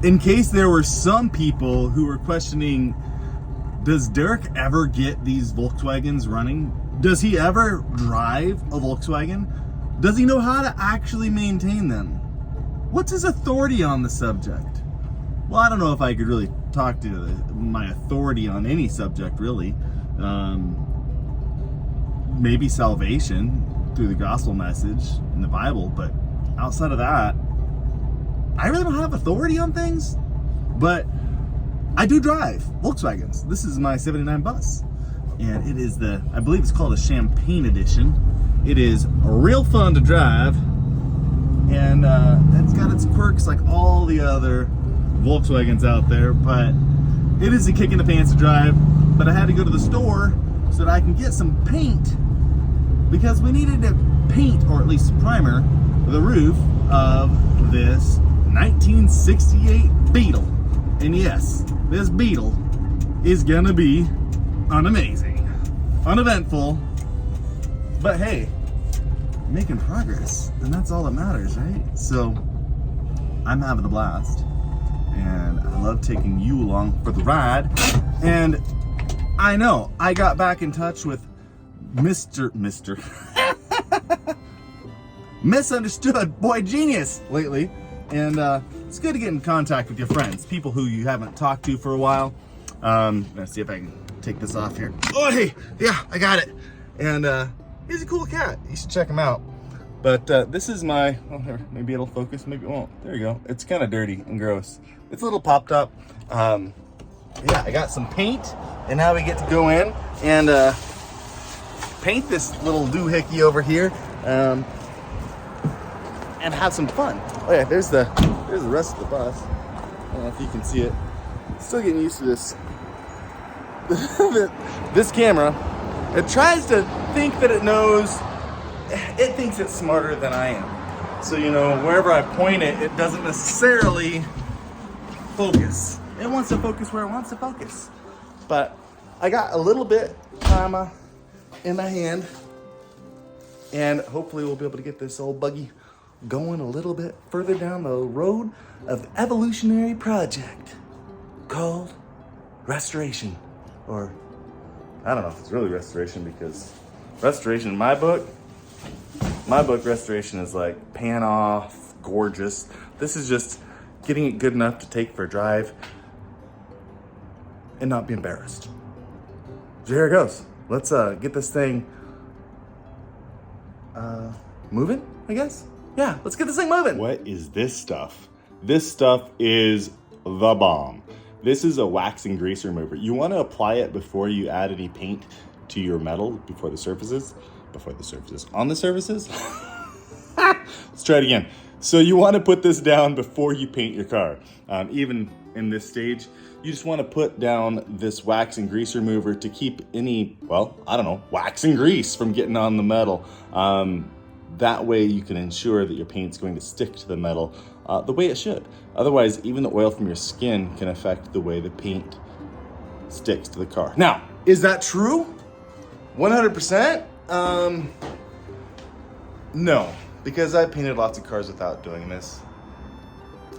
in case there were some people who were questioning, does Derek ever get these Volkswagens running? Does he ever drive a Volkswagen? Does he know how to actually maintain them? What's his authority on the subject? Well, I don't know if I could really talk to my authority on any subject, really. Maybe salvation through the gospel message in the Bible, but outside of that, I really don't have authority on things. But I do drive Volkswagens. This is my 79 bus, and it is I believe it's called a Champagne Edition. It is real fun to drive, and it's got its quirks like all the other Volkswagens out there, but it is a kick in the pants to drive. But I had to go to the store so that I can get some paint, because we needed to paint, or at least primer, the roof of this 1968 Beetle. And yes, this Beetle is gonna be unamazing, uneventful, but hey, making progress, and that's all that matters, right? So I'm having a blast, and I love taking you along for the ride. And I know I got back in touch with Mr. Misunderstood Boy Genius lately, and it's good to get in contact with your friends, people who you haven't talked to for a while. Let's see if I can take this off here. Oh, hey, yeah, I got it. And he's a cool cat. You should check him out. But this is my, oh, here, maybe it'll focus, maybe it won't. There you go. It's kind of dirty and gross. It's a little popped up. Yeah, I got some paint, and now we get to go in and paint this little doohickey over here, and have some fun. Oh yeah, there's the rest of the bus. I don't know if you can see it. Still getting used to this. This camera, it tries to think that it knows. It thinks it's smarter than I am. So, you know, wherever I point it, it doesn't necessarily focus. It wants to focus where it wants to focus. But I got a little bit time in my hand, and hopefully we'll be able to get this old buggy going a little bit further down the road of the evolutionary project called restoration. Or, I don't know if it's really restoration, because restoration in my book, restoration is like pan off, gorgeous. This is just getting it good enough to take for a drive and not be embarrassed. So here it goes. Let's get this thing moving, I guess. Yeah, let's get this thing moving. What is this stuff? This stuff is the bomb. This is a wax and grease remover. You want to apply it before you add any paint to your metal, before the surfaces. On the surfaces? Let's try it again. So you want to put this down before you paint your car. Even in this stage, you just want to put down this wax and grease remover to keep any, well, I don't know, wax and grease from getting on the metal. That way you can ensure that your paint's going to stick to the metal the way it should. Otherwise, even the oil from your skin can affect the way the paint sticks to the car. Now, is that true? 100%? No, because I've painted lots of cars without doing this,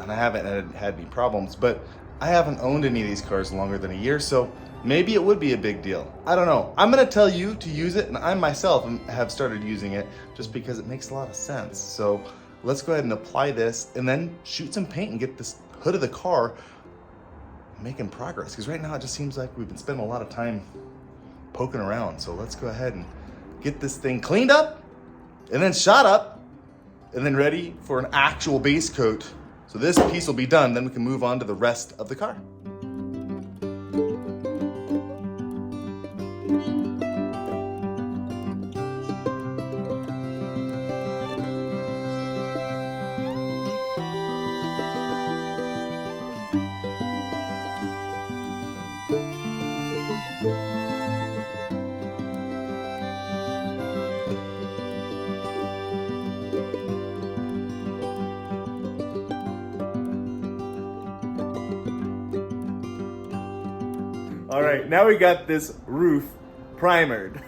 and I haven't had any problems, but I haven't owned any of these cars longer than a year, so maybe it would be a big deal. I don't know. I'm gonna tell you to use it, and I myself have started using it just because it makes a lot of sense. So let's go ahead and apply this, and then shoot some paint and get this hood of the car making progress, because right now it just seems like we've been spending a lot of time poking around. So let's go ahead and get this thing cleaned up, and then shot up, and then ready for an actual base coat. So this piece will be done, then we can move on to the rest of the car. All right, now we got this roof primered.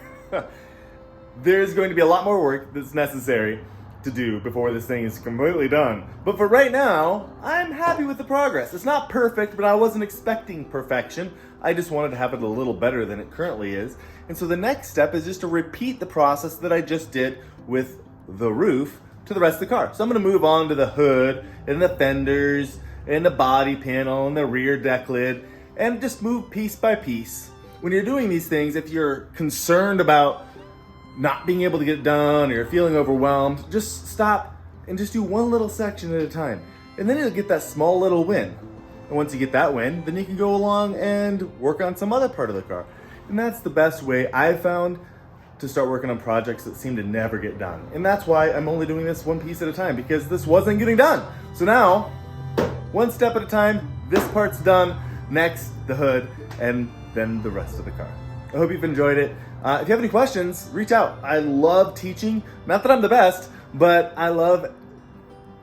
There's going to be a lot more work that's necessary, to do before this thing is completely done. But for right now, I'm happy with the progress. It's not perfect, but I wasn't expecting perfection. I just wanted to have it a little better than it currently is. And so the next step is just to repeat the process that I just did with the roof to the rest of the car. So I'm gonna move on to the hood and the fenders and the body panel and the rear deck lid and just move piece by piece. When you're doing these things, if you're concerned about not being able to get it done or you're feeling overwhelmed, just stop and just do one little section at a time. And then you'll get that small little win. And once you get that win, then you can go along and work on some other part of the car. And that's the best way I've found to start working on projects that seem to never get done. And that's why I'm only doing this one piece at a time, because this wasn't getting done. So now, one step at a time, this part's done, next the hood, and then the rest of the car. I hope you've enjoyed it. If you have any questions, reach out. I love teaching. Not that I'm the best, but I love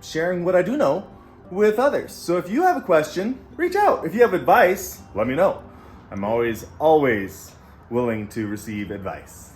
sharing what I do know with others. So if you have a question, reach out. If you have advice, let me know. I'm always willing to receive advice.